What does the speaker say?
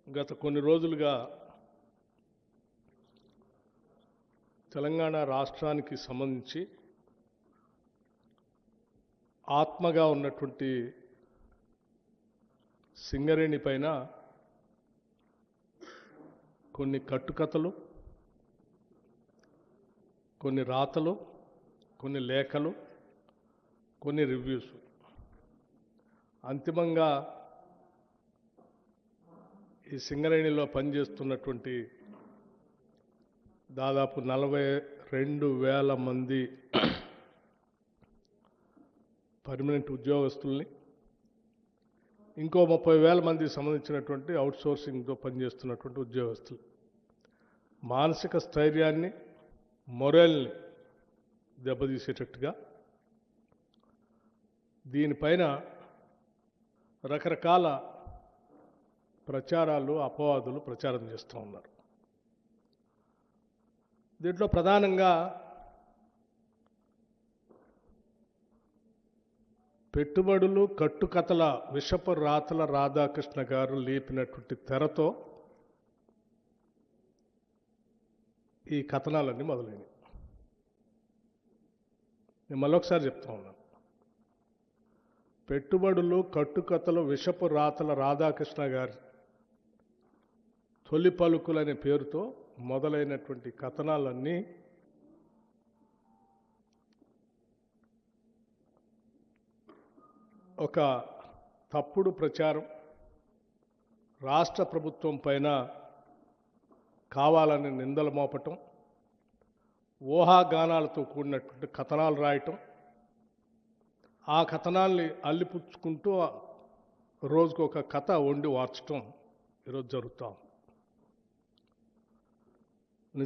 గత కొన్ని రోజులుగా తెలంగాణ రాష్ట్రానికి సంబంధించి ఆత్మగా ఉన్నటువంటి సింగరేణి పైన కొన్ని కట్టుకథలు, కొన్ని రాతలు, కొన్ని లేఖలు, కొన్ని రివ్యూస్, అంతిమంగా ఈ సింగరేణిలో పనిచేస్తున్నటువంటి దాదాపు 42,000 మంది పర్మనెంట్ ఉద్యోగస్తుల్ని, ఇంకో 30,000 మందికి సంబంధించినటువంటి అవుట్సోర్సింగ్తో పనిచేస్తున్నటువంటి ఉద్యోగస్తులు మానసిక స్థైర్యాన్ని, మొరల్ని దెబ్బతీసేటట్టుగా దీనిపైన రకరకాల ప్రచారాలు, అపవాదులు ప్రచారం చేస్తూ ఉన్నారు. దీంట్లో ప్రధానంగా పెట్టుబడులు, కట్టుకథల విషపు రాతల రాధాకృష్ణ గారు లేపినటువంటి తెరతో ఈ కథనాలన్నీ మొదలైనవి. నేను మళ్ళొకసారి చెప్తా ఉన్నాను. పెట్టుబడులు, కట్టుకథలు, విషపు రాతల రాధాకృష్ణ గారి తొలి పలుకులనే పేరుతో మొదలైనటువంటి కథనాలన్నీ ఒక తప్పుడు ప్రచారం, రాష్ట్ర ప్రభుత్వం పైన కావాలని నిందలు మోపటం, ఊహాగానాలతో కూడినటువంటి కథనాలు రాయటం, ఆ కథనాల్ని అల్లిపుచ్చుకుంటూ రోజుకొక కథ వండి వార్చటం ఈరోజు జరుగుతాం.